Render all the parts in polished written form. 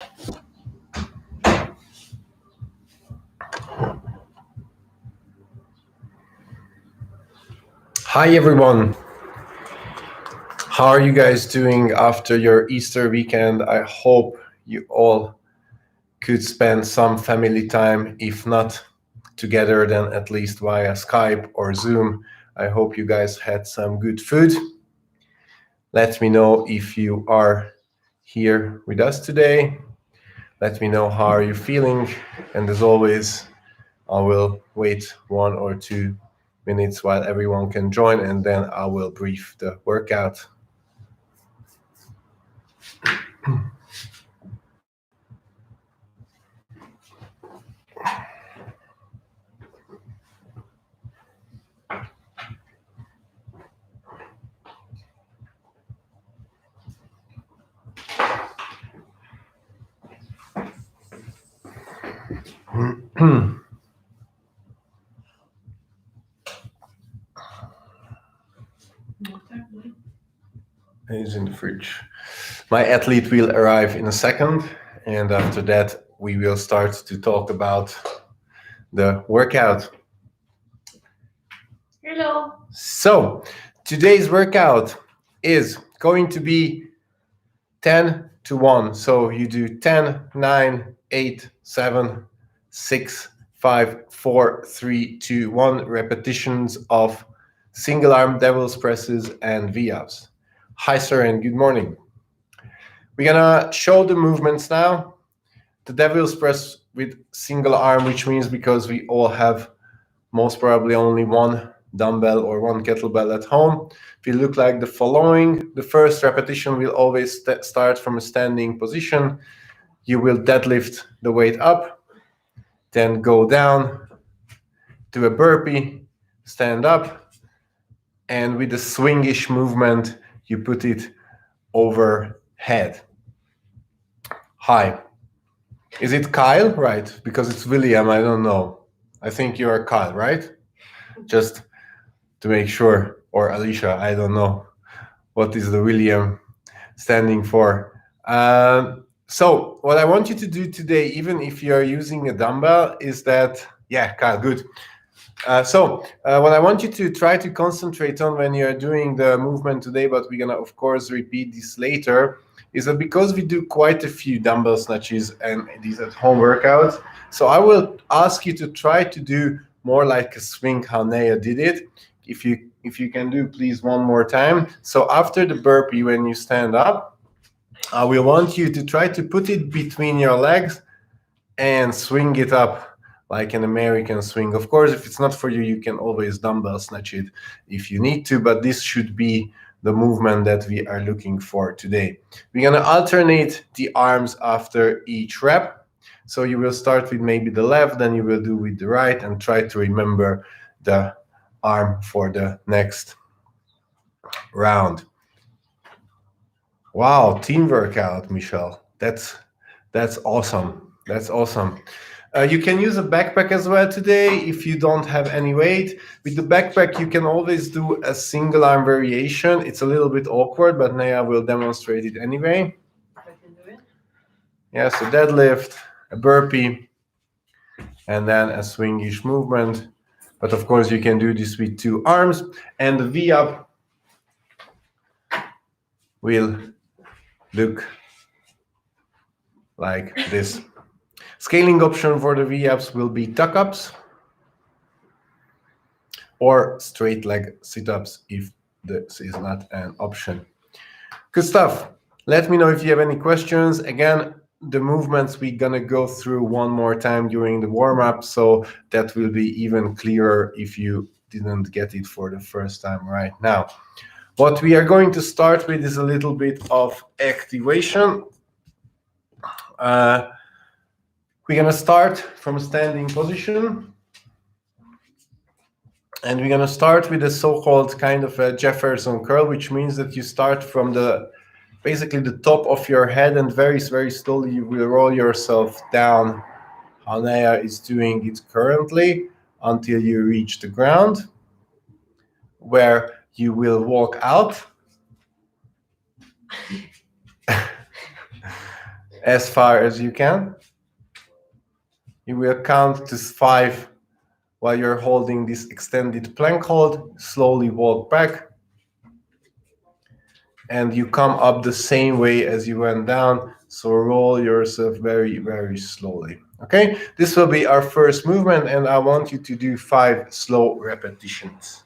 Hi everyone. How are you guys doing after your Easter weekend? I hope you all could spend some family time, if not together, then at least via Skype or Zoom. I hope you guys had some good food. Let me know if you are here with us today. Let me know how are you feeling. And as always, I will wait 1 or 2 minutes while everyone can join, and then I will brief the workout. He's in the fridge. My athlete will arrive in a second, and after that, we will start to talk about the workout. Hello. So, today's workout is going to be 10 to 1. So, you do 10, 9, 8, 7, 6, 5, 4, 3, 2, 1 repetitions of single arm devil's presses and V-ups. Hi, sir, and good morning. We're gonna show the movements now. The devil's press with single arm, which means because we all have most probably only one dumbbell or one kettlebell at home, it will look like the following. The first repetition will always start from a standing position. You will deadlift the weight up, then go down, do a burpee, stand up, and with a swingish movement, you put it overhead. Hi. Is it Kyle? Right, because it's William, I don't know. I think you are Kyle, right? Just to make sure, or Alicia, I don't know what is the William standing for. So what I want you to do today, even if you're using a dumbbell, is that, yeah, Kyle, good. What I want you to try to concentrate on when you're doing the movement today, but we're gonna, of course, repeat this later, is that because we do quite a few dumbbell snatches and these at-home workouts, so I will ask you to try to do more like a swing how Naya did it. If you can do, please, one more time. So after the burpee, when you stand up, I will want you to try to put it between your legs and swing it up like an American swing. Of course, if it's not for you, you can always dumbbell snatch it if you need to, but this should be the movement that we are looking for today. We're gonna alternate the arms after each rep. So you will start with maybe the left, then you will do with the right, and try to remember the arm for the next round. Wow, team workout, Michelle. That's awesome. That's awesome. You can use a backpack as well today if you don't have any weight. With the backpack, you can always do a single arm variation. It's a little bit awkward, but Naya will demonstrate it anyway. I can do it. Yeah, so deadlift, a burpee, and then a swingish movement. But of course, you can do this with 2 arms. And the V-up will look like this. Scaling option for the V-ups will be tuck-ups or straight leg sit-ups if this is not an option. Good stuff. Let me know if you have any questions. Again, the movements we're gonna go through one more time during the warm-up, so that will be even clearer if you didn't get it for the first time right now. What we are going to start with is a little bit of activation. We're gonna start from a standing position, and we're gonna start with a so-called kind of a Jefferson curl, which means that you start from basically the top of your head, and very, very slowly you will roll yourself down, how Naya is doing it currently, until you reach the ground, where you will walk out. as far as you can. You will count to 5 while you're holding this extended plank hold. Slowly walk back. And you come up the same way as you went down. So roll yourself very, very slowly. Okay, this will be our first movement, and I want you to do 5 slow repetitions.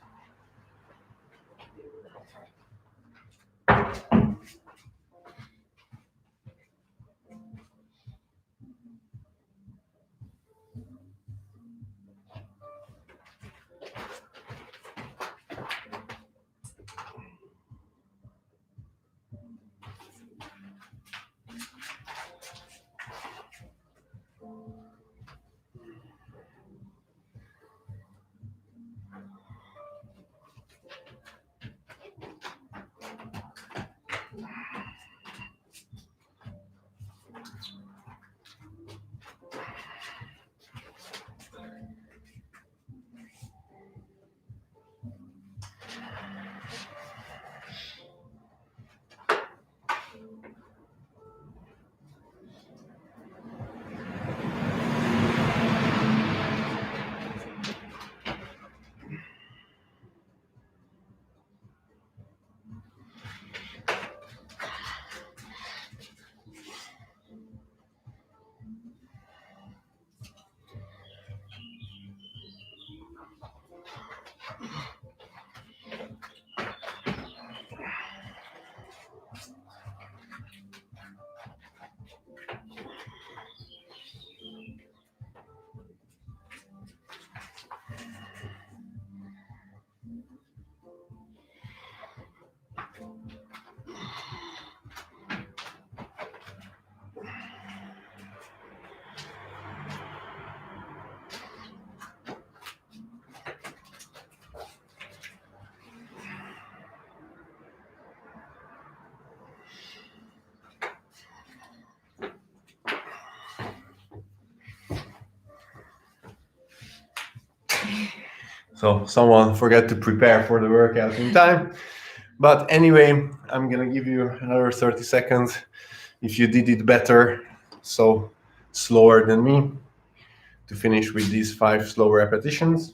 So someone forgot to prepare for the workout in time. But anyway, I'm gonna give you another 30 seconds. If you did it better, so slower than me, to finish with these 5 slow repetitions.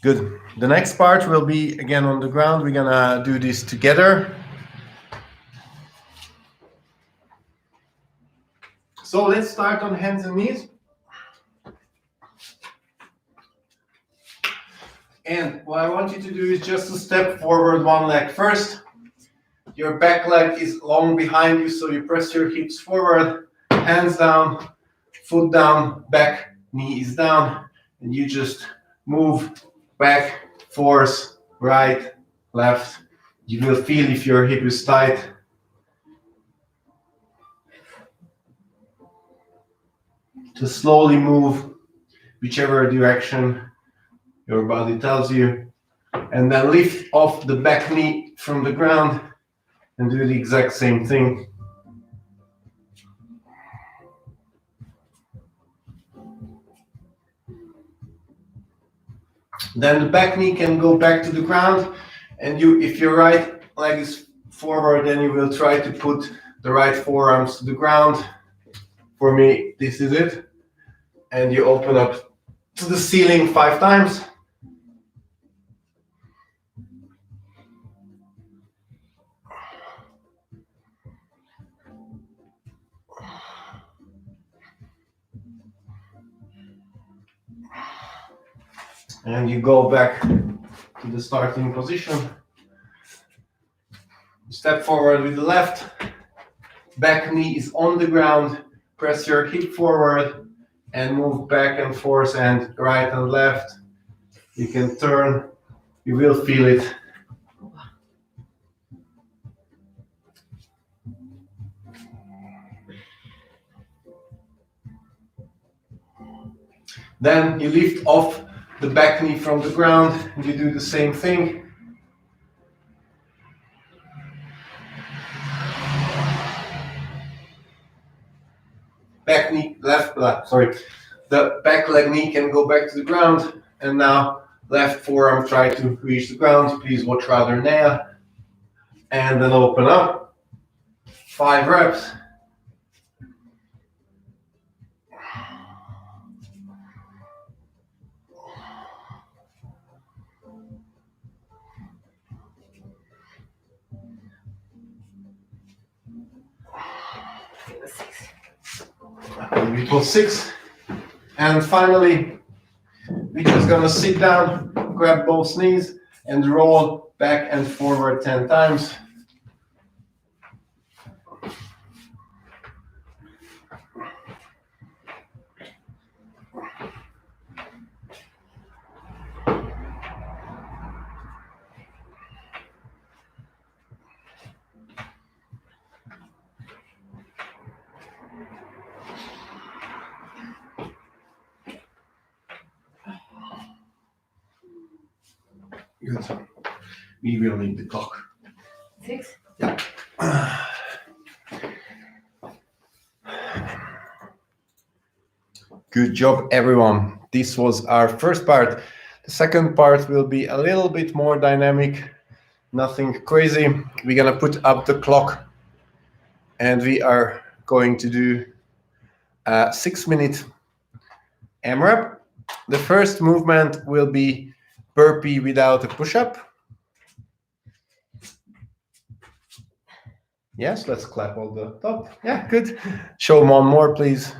Good. The next part will be again on the ground. We're gonna do this together. So let's start on hands and knees. And what I want you to do is just to step forward one leg first. Your back leg is long behind you, so you press your hips forward, hands down, foot down, back, knee is down, and you just move back, force, right, left. You will feel if your hip is tight. To slowly move whichever direction your body tells you, and then lift off the back knee from the ground and do the exact same thing. Then the back knee can go back to the ground, and if your right leg is forward, then you will try to put the right forearms to the ground. For me, this is it. And you open up to the ceiling 5 times. And you go back to the starting position. You step forward with the left. Back knee is on the ground. Press your hip forward and move back and forth and right and left. You can turn. You will feel it. Then you lift off the back knee from the ground and you do the same thing. Back knee, the back leg knee can go back to the ground, and now Left forearm try to reach the ground. Please watch rather nail. And then open up. 5 reps. Equals 6. And finally, we're just gonna sit down, grab both knees, and roll back and forward 10 times. Good. We will need the clock. 6? Yeah. Good job, everyone. This was our first part. The second part will be a little bit more dynamic, nothing crazy. We're gonna put up the clock and we are going to do a 6-minute AMRAP. The first movement will be burpee without a push-up. Yes, let's clap all the top. Yeah, good. Show one more, please.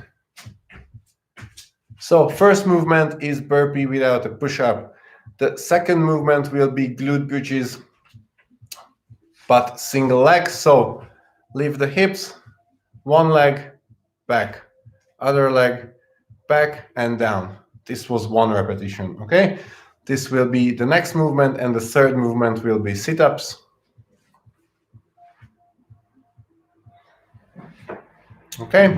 So first movement is burpee without a push-up. The second movement will be glute bridges, but single leg. So lift the hips, one leg, back, other leg, back and down. This was 1 repetition, okay? This will be the next movement, and the third movement will be sit-ups. Okay,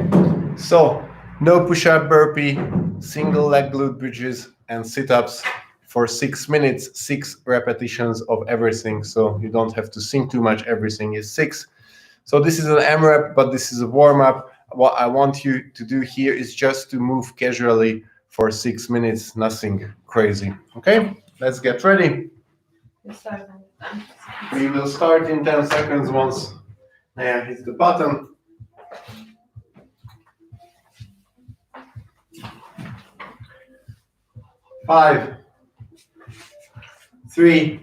so no push-up burpee, single leg glute bridges, and sit-ups for 6 minutes, 6 repetitions of everything. So you don't have to think too much, everything is 6. So this is an AMRAP, but this is a warm-up. What I want you to do here is just to move casually for 6 minutes, nothing crazy. Okay, let's get ready. We will start in 10 seconds once Naya hits the button. 5, 3,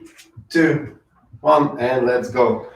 2, 1, and let's go.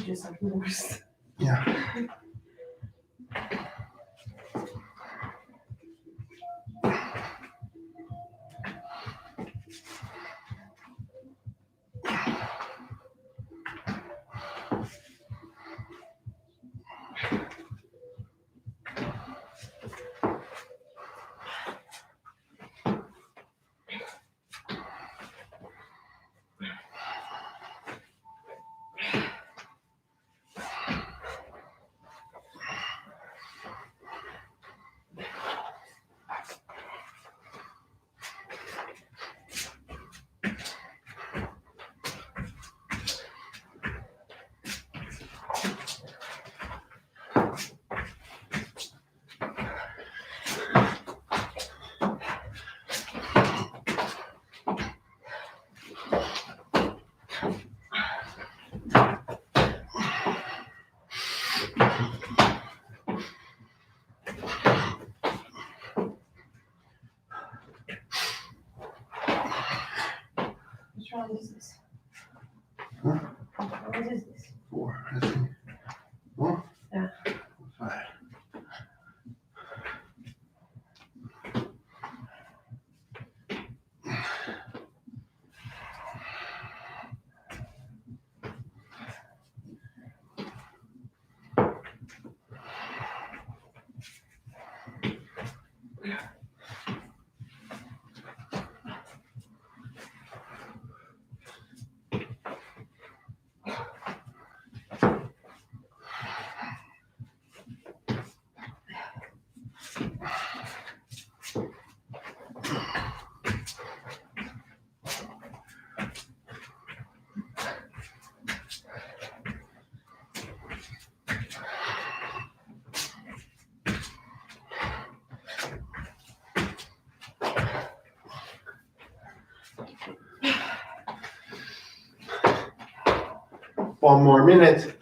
just like the worst. Yeah. Which one is this? Huh? What is this? 4, I think. 1? Yeah. 5. One more minute.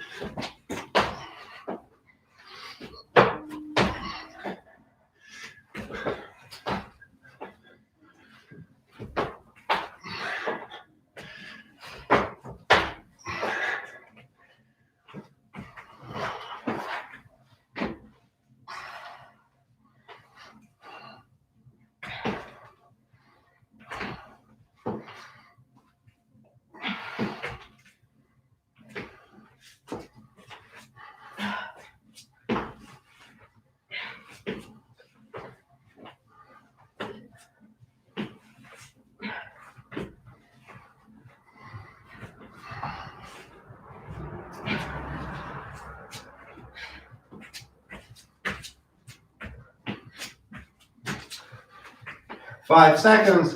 Five seconds.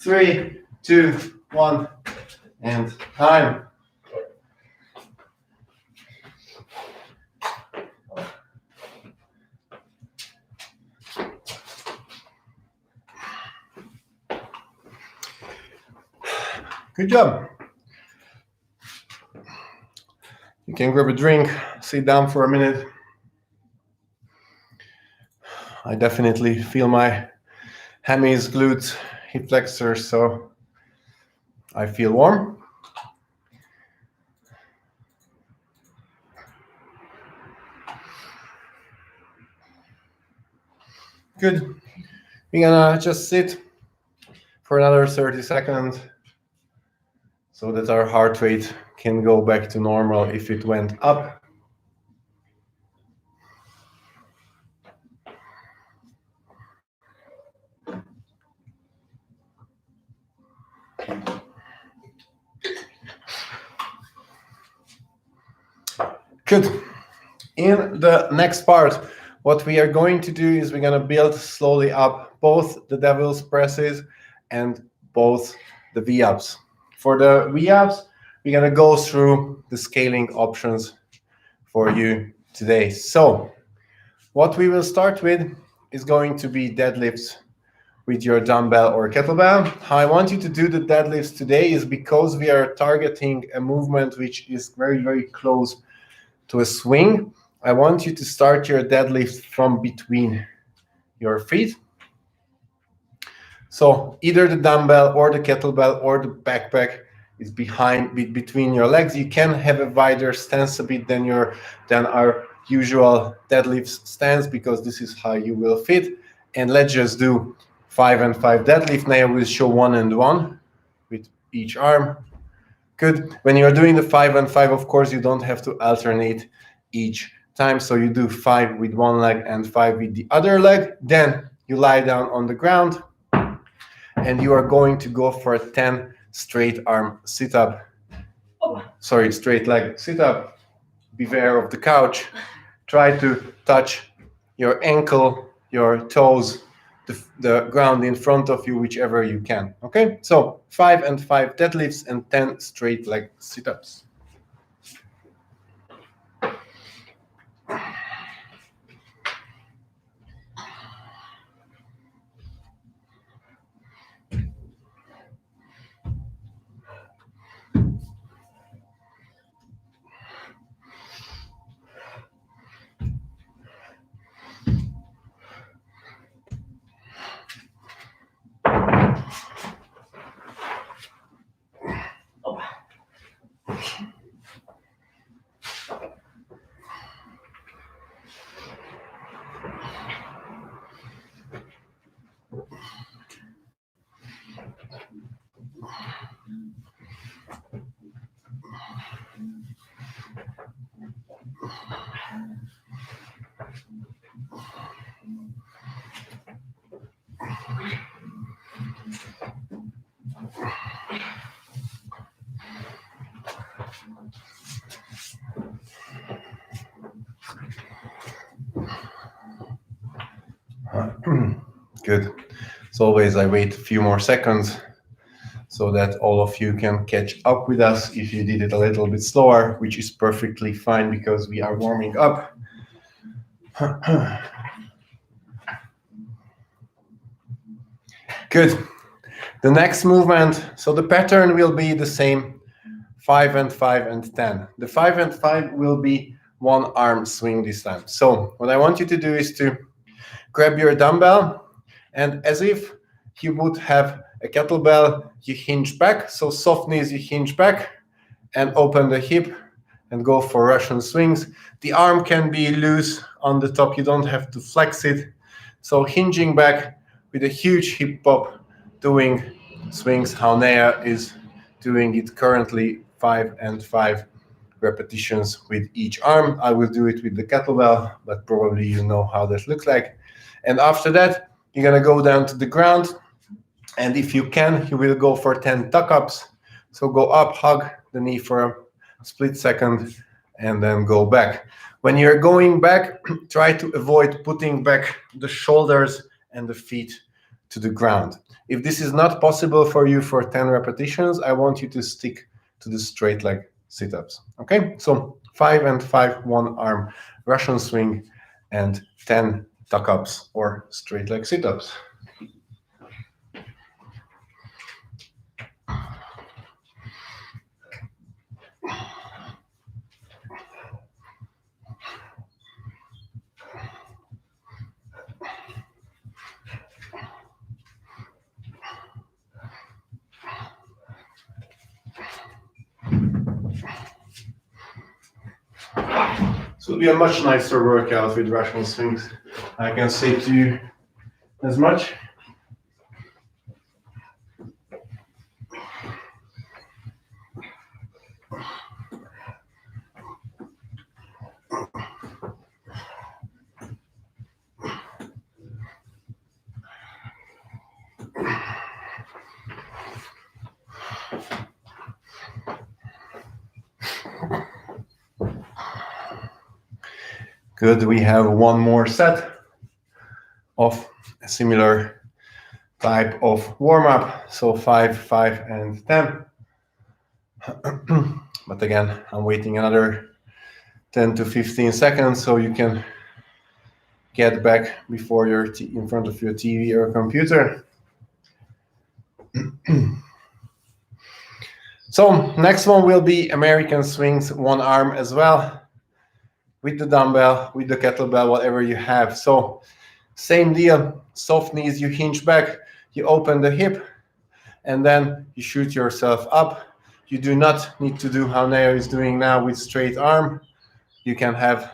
3, 2, 1, and time. Good job. You can grab a drink, sit down for a minute. I definitely feel my hammies, glutes, hip flexors, so I feel warm. Good. We're gonna just sit for another 30 seconds so that our heart rate can go back to normal if it went up. Good. In the next part, what we are going to do is we're going to build slowly up both the devil's presses and both the V-ups. For the V-ups, we're going to go through the scaling options for you today. So what we will start with is going to be deadlifts with your dumbbell or kettlebell. How I want you to do the deadlifts today is because we are targeting a movement which is very, very close to a swing. I want you to start your deadlift from between your feet. So either the dumbbell or the kettlebell or the backpack is between your legs. You can have a wider stance a bit than our usual deadlift stance, because this is how you will fit. And let's just do 5 and 5 deadlift. Now I will show 1 and 1 with each arm. Good. When you're doing the 5 and 5, of course, you don't have to alternate each time. So you do 5 with one leg and 5 with the other leg. Then you lie down on the ground and you are going to go for a 10 straight arm sit-up. Sorry, straight leg sit-up. Beware of the couch. Try to touch your ankle, your toes, the ground in front of you, whichever you can. Okay, so 5 and 5 deadlifts and 10 straight leg sit-ups. Good. As always, I wait a few more seconds so that all of you can catch up with us if you did it a little bit slower, which is perfectly fine because we are warming up. Good. The next movement, so the pattern will be the same, 5 and 5 and 10. The 5 and 5 will be one arm swing this time. So what I want you to do is to grab your dumbbell, and as if you would have a kettlebell, you hinge back. So soft knees, you hinge back and open the hip and go for Russian swings. The arm can be loose on the top. You don't have to flex it. So hinging back with a huge hip pop, doing swings how Nea is doing it currently, 5 and 5 repetitions with each arm. I will do it with the kettlebell, but probably you know how that looks like. And after that, you're gonna go down to the ground. And if you can, you will go for 10 tuck-ups. So go up, hug the knee for a split second, and then go back. When you're going back, try to avoid putting back the shoulders and the feet to the ground. If this is not possible for you for 10 repetitions, I want you to stick to the straight leg sit-ups. Okay, so 5 and 5, one arm Russian swing, and 10 tuck-ups or straight leg sit-ups. This will be a much nicer workout with Russian swings. I can say to you as much. Good, we have one more set of a similar type of warm-up, so 5, 5, and 10. But again, I'm waiting another 10 to 15 seconds so you can get back before you're in front of your TV or computer. So next one will be American swings, one arm as well, with the dumbbell, with the kettlebell, whatever you have. So same deal, soft knees, you hinge back, you open the hip, and then you shoot yourself up. You do not need to do how Neo is doing now with straight arm. You can have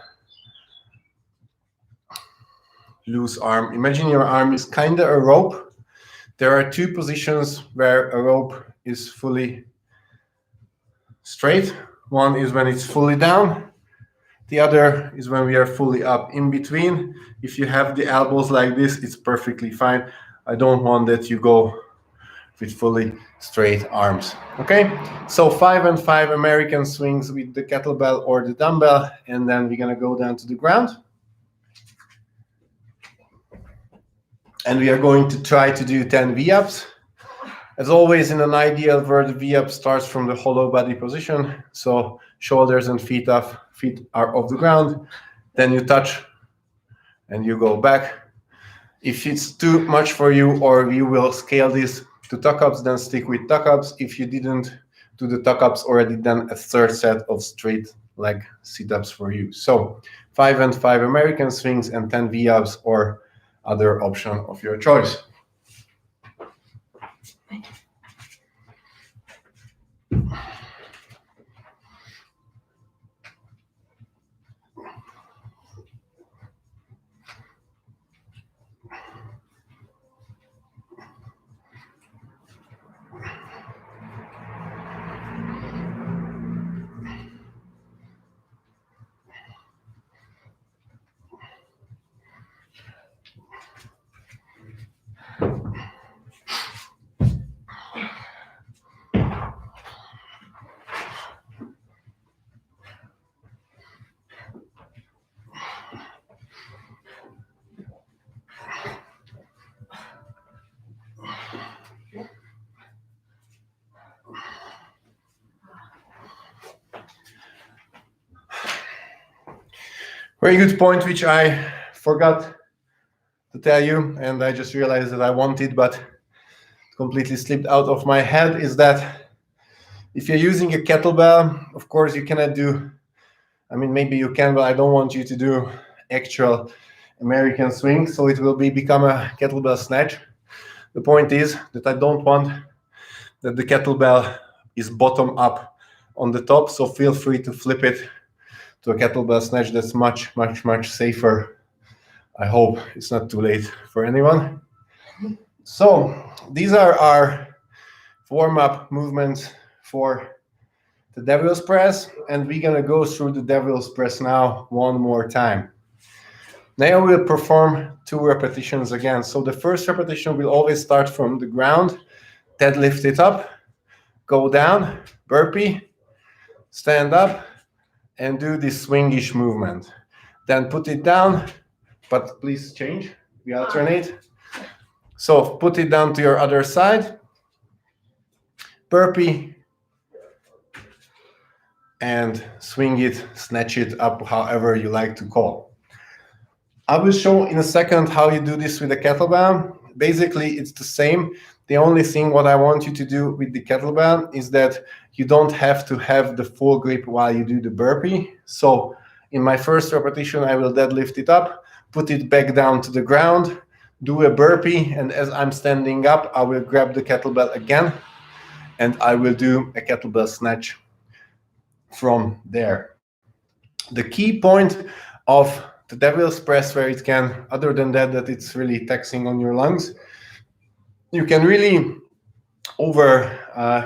loose arm. Imagine your arm is kind of a rope. There are two positions where a rope is fully straight. One is when it's fully down. The other is when we are fully up. In between, if you have the elbows like this, it's perfectly fine. I don't want that you go with fully straight arms. Okay, so 5 and 5 American swings with the kettlebell or the dumbbell, and then we're gonna go down to the ground. And we are going to try to do 10 V-ups. As always, in an ideal where the V-up starts from the hollow body position, so shoulders and feet are off the ground, then you touch and you go back. If it's too much for you, or you will scale this to tuck-ups, then stick with tuck-ups. If you didn't do the tuck-ups already, then a third set of straight leg sit-ups for you. So 5 and 5 American swings and 10 V-ups or other option of your choice. Very good point, which I forgot to tell you, and I just realized that I wanted, but completely slipped out of my head, is that if you're using a kettlebell, of course you cannot do, I mean, maybe you can, but I don't want you to do actual American swing, so it will become a kettlebell snatch. The point is that I don't want that the kettlebell is bottom up on the top, so feel free to flip it to a kettlebell snatch. That's much, much, much safer. I hope it's not too late for anyone. So these are our warm-up movements for the devil's press, and we're gonna go through the devil's press now one more time. Now we'll perform 2 repetitions again. So the first repetition will always start from the ground, deadlift it up, go down, burpee, stand up, and do this swingish movement. Then put it down, but please change, we alternate. So put it down to your other side, burpee, and swing it, snatch it up, however you like to call. I will show in a second how you do this with a kettlebell. Basically, it's the same. The only thing what I want you to do with the kettlebell is that you don't have to have the full grip while you do the burpee. So in my first repetition, I will deadlift it up, put it back down to the ground, do a burpee, and as I'm standing up, I will grab the kettlebell again, and I will do a kettlebell snatch from there. The key point of the devil's press, where it can, other than that it's really taxing on your lungs, you can really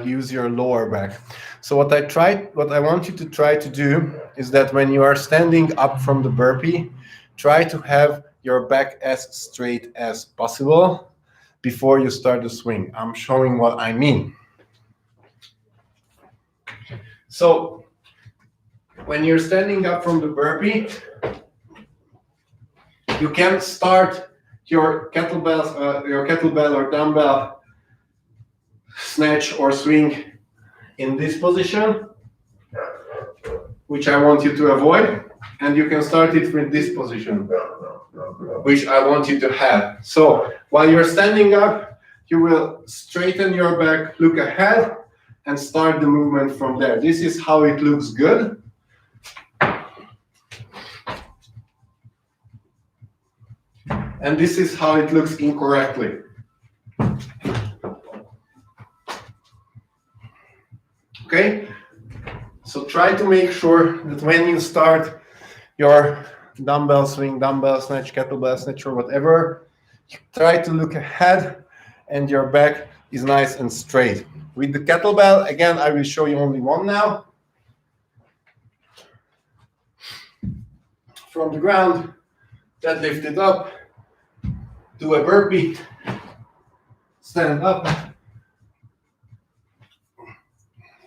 use your lower back. So what I want you to try to do is that when you are standing up from the burpee, try to have your back as straight as possible before you start the swing. I'm showing what I mean. So when you're standing up from the burpee, you can start your kettlebell or dumbbell snatch or swing in this position, which I want you to avoid, and you can start it with this position, which I want you to have. So while you're standing up, you will straighten your back, look ahead, and start the movement from there. This is how it looks good. And this is how it looks incorrectly. Okay? So try to make sure that when you start your dumbbell swing, dumbbell snatch, kettlebell snatch, or whatever, try to look ahead and your back is nice and straight. With the kettlebell, again, I will show you only one now. From the ground, deadlift it up, do a burpee, stand up,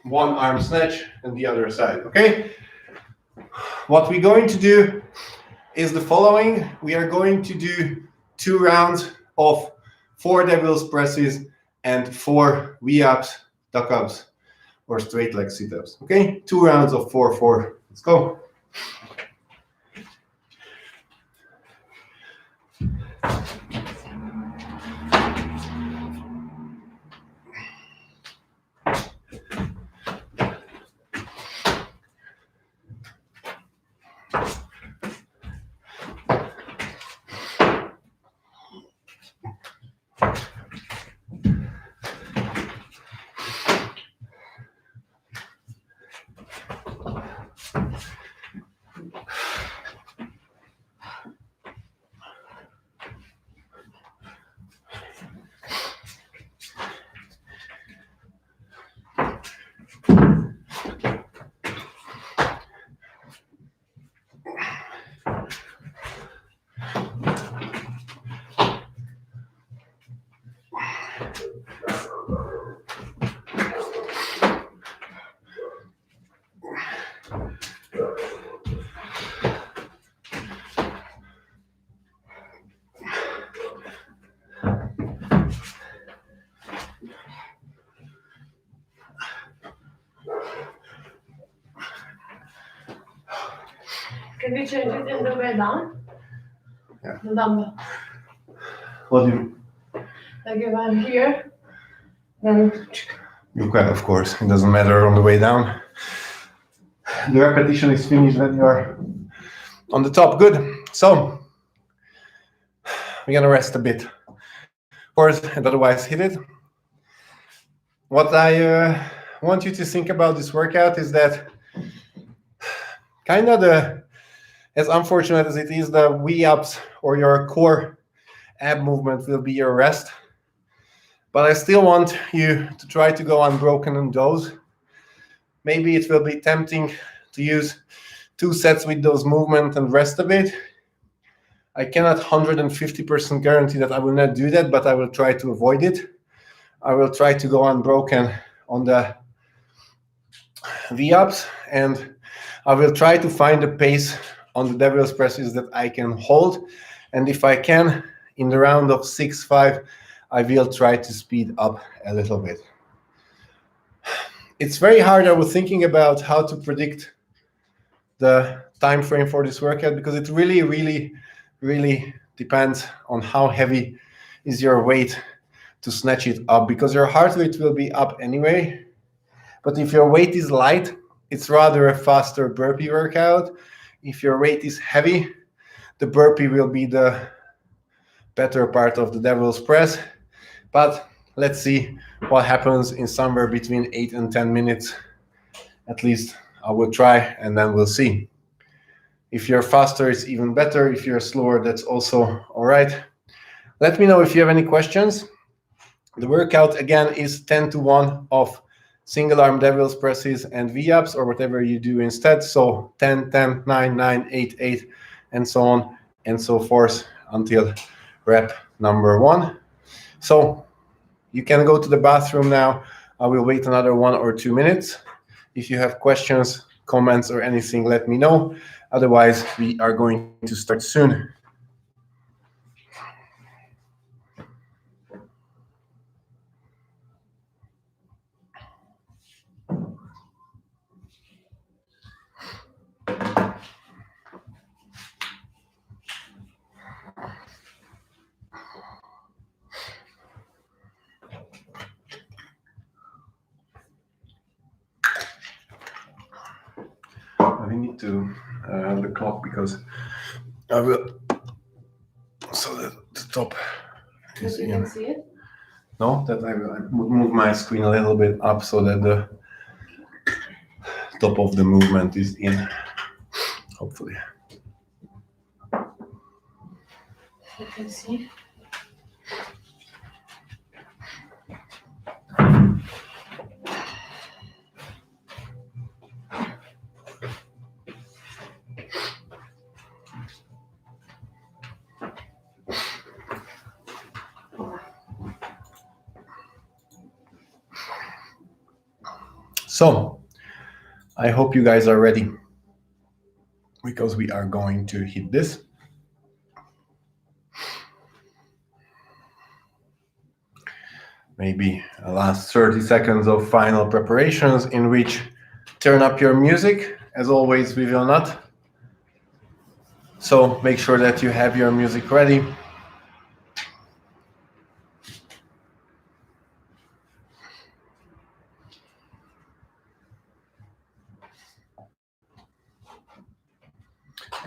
one arm snatch and the other side, okay? What we're going to do is the following. We are going to do 2 rounds of 4 devil's presses and 4 V-ups, duck-ups, or straight leg sit-ups, okay? 2 rounds of 4. Let's go. Can we change it in the way down? Yeah. The dumbbell. What do you? Like if I'm here, then You can, of course. It doesn't matter on the way down. The repetition is finished when you are on the top. Good. So we're gonna rest a bit, of course, and otherwise hit it. What I want you to think about this workout is that kind of as unfortunate as it is, the V-ups or your core ab movement will be your rest. But I still want you to try to go unbroken on those. Maybe it will be tempting to use 2 sets with those movements and rest a bit. I cannot 150% guarantee that I will not do that, but I will try to avoid it. I will try to go unbroken on the V-ups, and I will try to find a pace on the devil's presses that I can hold. And if I can, in the round of 6-5, I will try to speed up a little bit. It's very hard. I was thinking about how to predict the time frame for this workout because it really depends on how heavy is your weight to snatch it up, because your heart rate will be up anyway. But if your weight is light, it's rather a faster burpee workout. If your weight is heavy, the burpee will be the better part of the devil's press. But let's see what happens in somewhere between 8 and 10 minutes. At least I will try, and then we'll see. If you're faster, it's even better. If you're slower, that's also all right. Let me know if you have any questions. The workout, again, is 10-1 of single arm devil's presses and V-ups, or whatever you do instead. So 10, 10, 9, 9, 8, 8, and so on and so forth until rep number 1. So you can go to the bathroom now. I will wait another 1 or 2 minutes. If you have questions, comments, or anything, let me know. Otherwise, we are going to start soon. We need to have the clock because I will, so that the top is you in. can see it. No, that I will move my screen a little bit up so that the top of the movement is in, hopefully. You can see. So, I hope you guys are ready because we are going to hit this. Maybe a last 30 seconds of final preparations in which turn up your music. As always, we will not. So make sure that you have your music ready.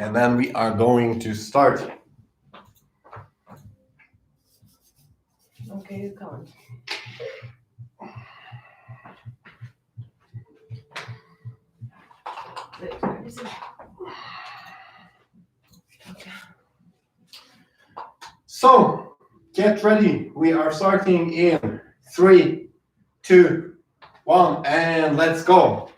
And then we are going to start. Okay, you count. Wait, where is it? Okay. So get ready. We are starting in 3, 2, 1, and let's go.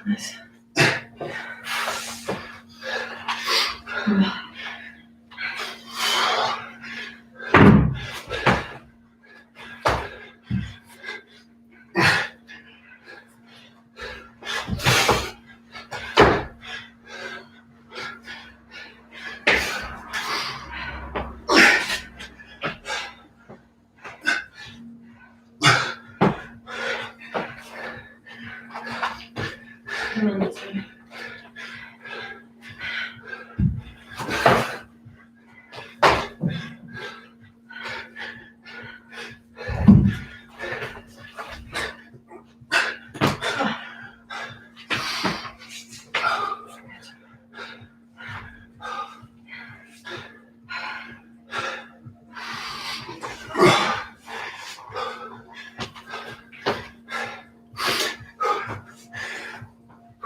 Nice.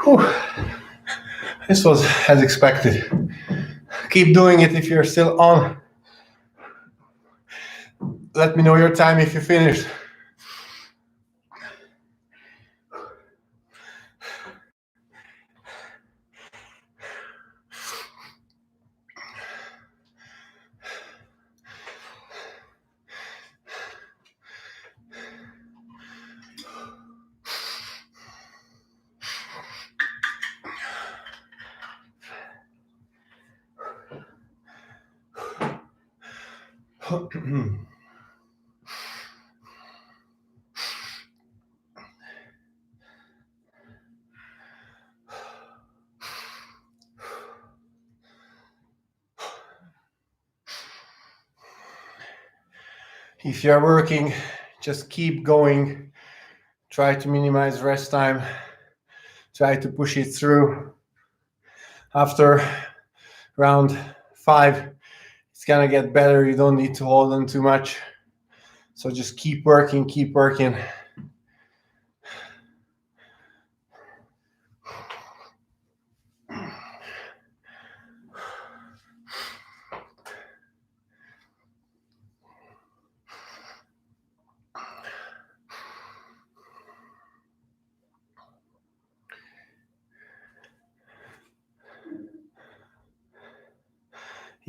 Whew. This was as expected. Keep doing it if you're still on. Let me know your time if you finished. If you're working, just keep going. Try to minimize rest time. Try to push it through. After round 5, it's gonna get better. You don't need to hold on too much. So just keep working, keep working.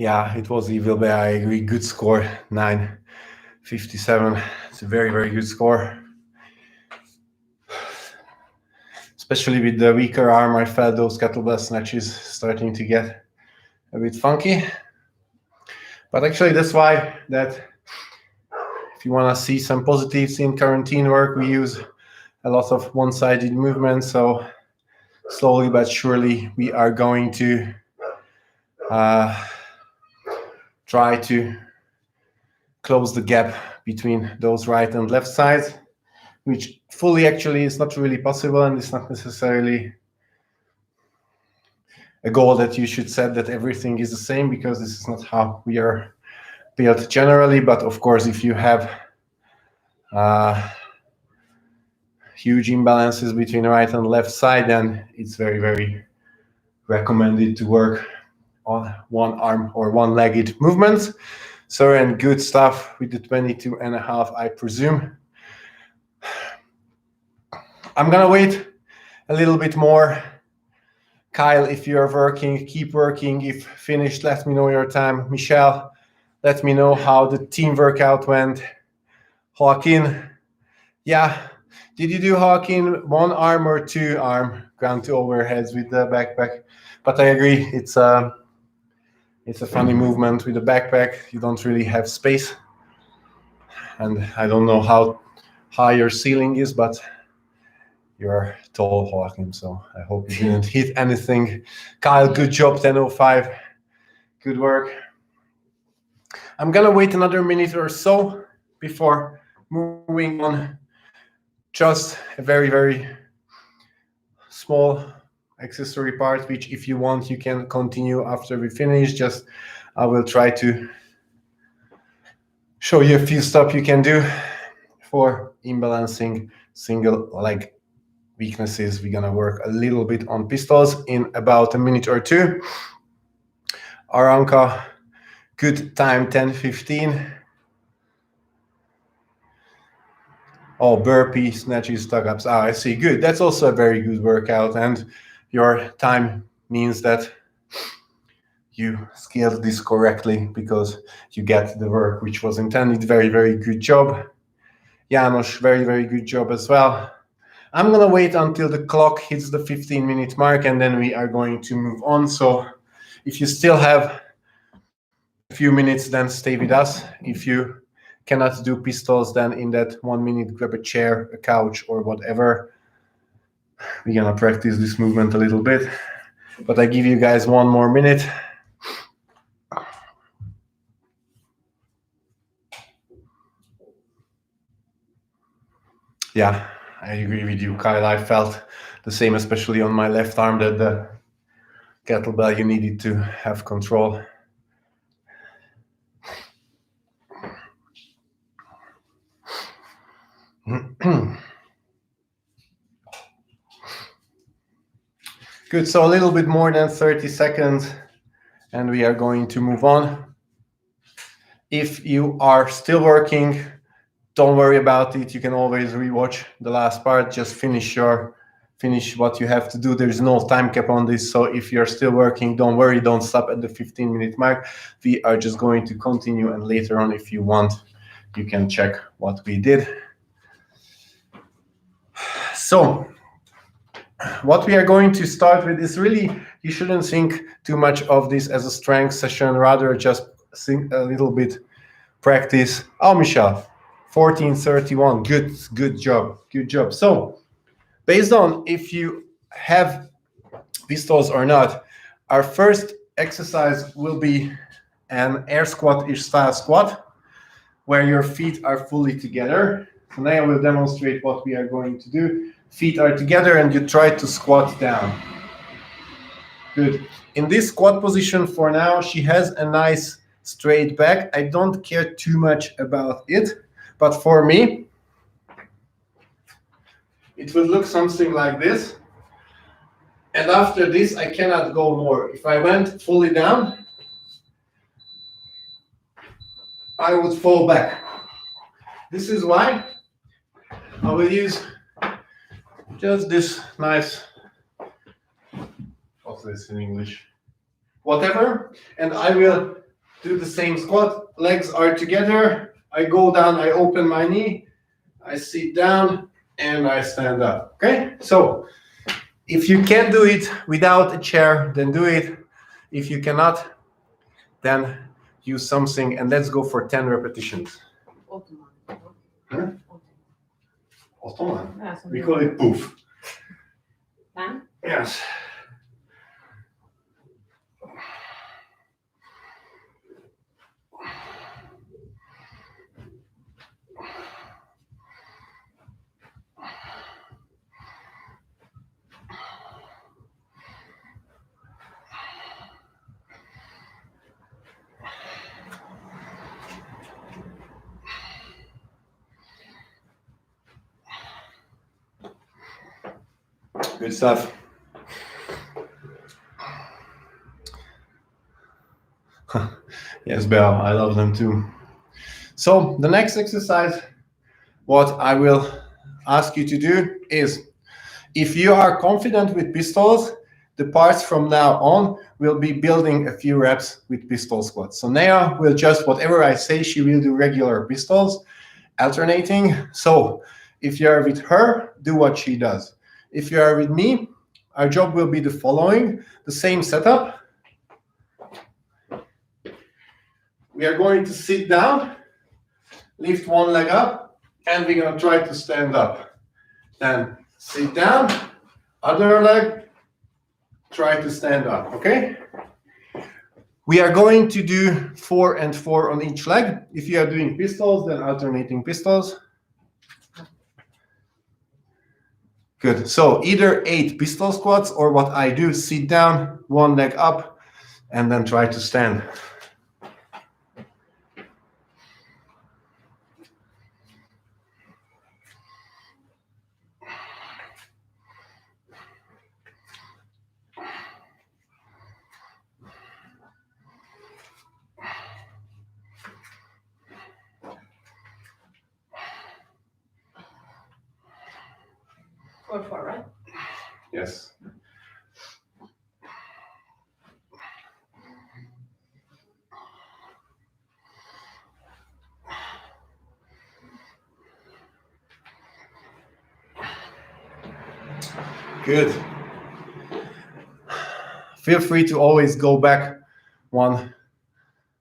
Yeah, it was evil, but I agree. Good score, 9:57. It's a very, very good score. Especially with the weaker arm, I felt those kettlebell snatches starting to get a bit funky. But actually, that's why that if you want to see some positives in quarantine work, we use a lot of one-sided movement. So slowly but surely, we are going to try to close the gap between those right and left sides, which fully actually is not really possible, and it's not necessarily a goal that you should set that everything is the same, because this is not how we are built generally. But of course, if you have huge imbalances between right and left side, then it's very, very recommended to work on one arm or one-legged movements. So, and good stuff with the 22.5, I presume. I'm gonna wait a little bit more. Kyle, if you're working, keep working. If finished, let me know your time. Michelle, let me know how the team workout went. Joaquin, yeah. Did you do, Joaquin, one arm or two arm ground to overheads with the backpack? But I agree, it's a funny movement with the backpack. You don't really have space. And I don't know how high your ceiling is, but you're tall, Joaquin, so I hope you didn't hit anything. Kyle, good job, 10:05. Good work. I'm gonna wait another minute or so before moving on. Just a very, very small accessory part, which if you want, you can continue after we finish. Just I will try to show you a few stuff you can do for imbalancing single leg weaknesses. We're gonna work a little bit on pistols in about a minute or two. Aranka, good time, 10:15. Oh, burpee, snatches, tuck-ups. Ah, I see. Good. That's also a very good workout. And your time means that you scaled this correctly because you get the work which was intended. Very, very good job. János, very, very good job as well. I'm going to wait until the clock hits the 15-minute mark and then we are going to move on. So if you still have a few minutes, then stay with us. If you cannot do pistols, then in that 1 minute, grab a chair, a couch, or whatever. We're going to practice this movement a little bit. But I give you guys 1 more minute. Yeah, I agree with you, Kyle. I felt the same, especially on my left arm, that the kettlebell, you needed to have control. Good, so a little bit more than 30 seconds and we are going to move on. If you are still working, don't worry about it. You can always rewatch the last part. Just finish what you have to do. There's no time cap on this. So if you're still working, don't worry. Don't stop at the 15-minute mark. We are just going to continue. And later on, if you want, you can check what we did. So what we are going to start with is really, you shouldn't think too much of this as a strength session. Rather, just think a little bit practice. Oh, Michelle. 1431. Good job. So based on if you have pistols or not, our first exercise will be an air squat-ish style squat where your feet are fully together. So now I will demonstrate what we are going to do. Feet are together and you try to squat down. Good. In this squat position for now, she has a nice straight back. I don't care too much about it. But for me, it will look something like this. And after this, I cannot go more. If I went fully down, I would fall back. This is why I will use just this nice, what's this in English? Whatever. And I will do the same squat. Legs are together. I go down, I open my knee, I sit down, and I stand up. Okay? So if you can do it without a chair, then do it. If you cannot, then use something, and let's go for 10 repetitions. Huh? Ottoman. We call it poof. Yes. Good stuff. Yes, Belle, I love them too. So the next exercise, what I will ask you to do is, if you are confident with pistols, the parts from now on will be building a few reps with pistol squats. So Nea will just, whatever I say, she will do regular pistols, alternating. So if you are with her, do what she does. If you are with me, our job will be the following, the same setup. We are going to sit down, lift one leg up, and we're going to try to stand up. Then sit down, other leg, try to stand up, okay? We are going to do 4 and 4 on each leg. If you are doing pistols, then alternating pistols. Good. So either 8 pistol squats or what I do, sit down, one leg up, and then try to stand. Or 4, right? Yes. Good. Feel free to always go back one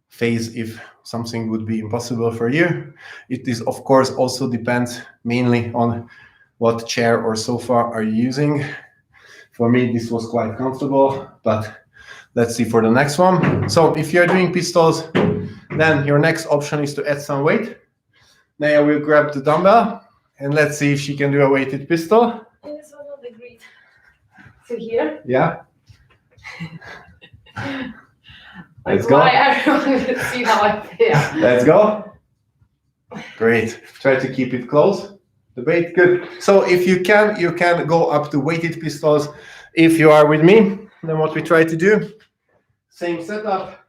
phase if something would be impossible for you. It is, of course, also depends mainly on what chair or sofa are you using. For me, this was quite comfortable, but let's see for the next one. So if you're doing pistols, then your next option is to add some weight. Naya will grab the dumbbell and let's see if she can do a weighted pistol. This one will be great. So here. Yeah. Let's go. Why everyone will see how I feel. Let's go. Great. Try to keep it close. The weight, good. So if you can go up to weighted pistols. If you are with me, then what we try to do, same setup.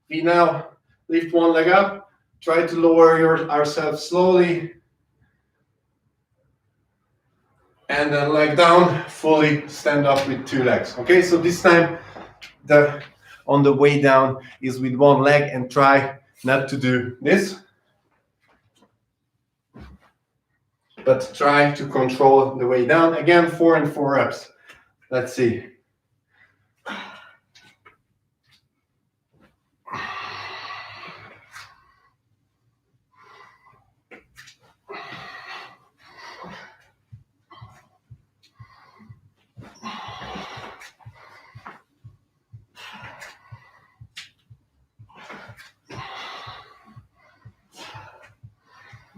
We now lift one leg up, try to lower ourselves slowly, and then leg down, fully stand up with 2 legs. Okay, so this time on the way down is with 1 leg and try not to do this, but try to control the way down. Again, 4 and 4 reps. Let's see.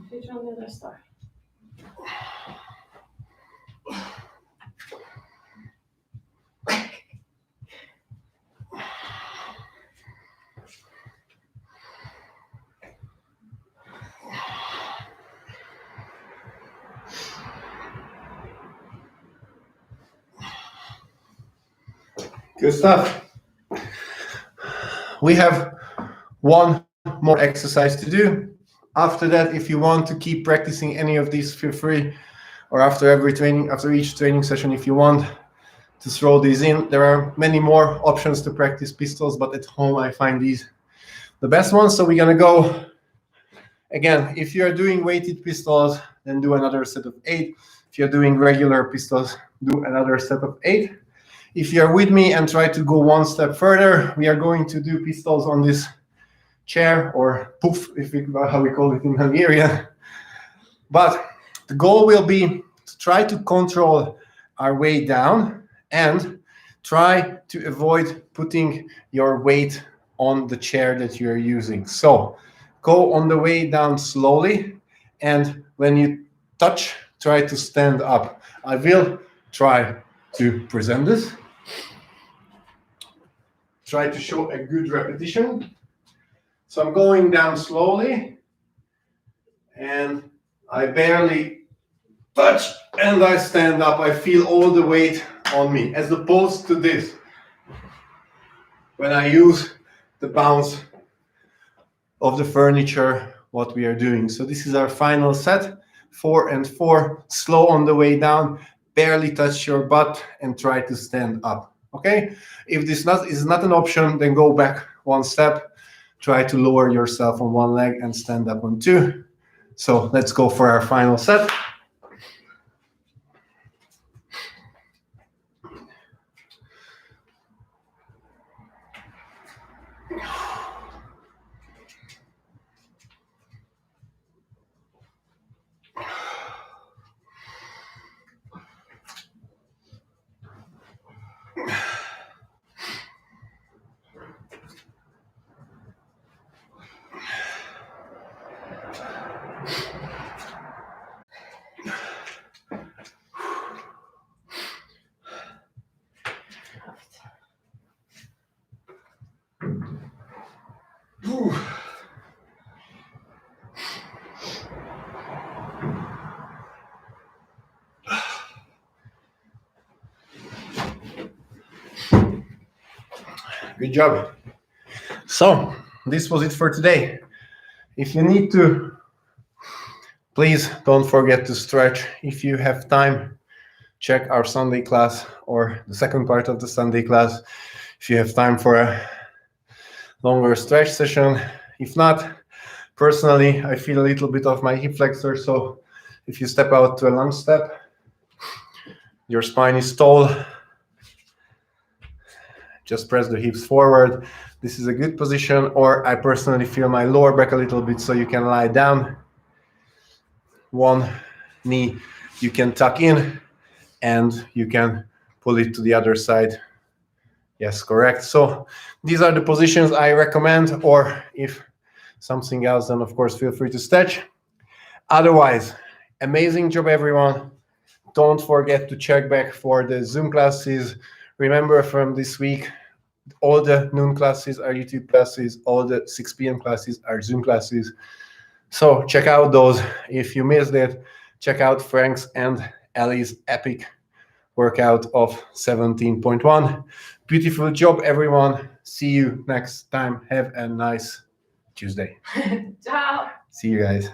Which one did I start? Good stuff. We have one more exercise to do. After that, if you want to keep practicing any of these, feel free, or after each training session, if you want to throw these in. There are many more options to practice pistols, but at home I find these the best ones. So we're gonna go again. If you're doing weighted pistols, then do another set of 8. If you're doing regular pistols, do another set of 8. If you're with me and try to go one step further, we are going to do pistols on this chair, or poof, how we call it in Hungarian. But the goal will be to try to control our way down and try to avoid putting your weight on the chair that you're using. So go on the way down slowly, and when you touch, try to stand up. I will try to present this. Try to show a good repetition. So I'm going down slowly, and I barely touch, and I stand up. I feel all the weight on me, as opposed to this, when I use the bounce of the furniture, what we are doing. So this is our final set, 4 and 4, slow on the way down, barely touch your butt, and try to stand up. Okay? If this is not an option, then go back one step, try to lower yourself on one leg and stand up on 2. So let's go for our final set. Good job. So this was it for today. If you need to, please don't forget to stretch if you have time. check our Sunday class or the second part of the Sunday class if you have time for a longer stretch session. If not, personally, I feel a little bit of my hip flexor, so if you step out to a lunge step, your spine is tall, just press the hips forward. This is a good position, or I personally feel my lower back a little bit, so you can lie down. One knee you can tuck in, and you can pull it to the other side. Yes, correct. So these are the positions I recommend, or if something else, then of course feel free to stretch. Otherwise, amazing job, everyone. Don't forget to check back for the Zoom classes. Remember, from this week, all the noon classes are YouTube classes, all the 6 p.m. classes are Zoom classes. So check out those. If you missed it, check out Frank's and Ellie's epic workout of 17.1. Beautiful job, everyone. See you next time. Have a nice Tuesday. Ciao. See you guys.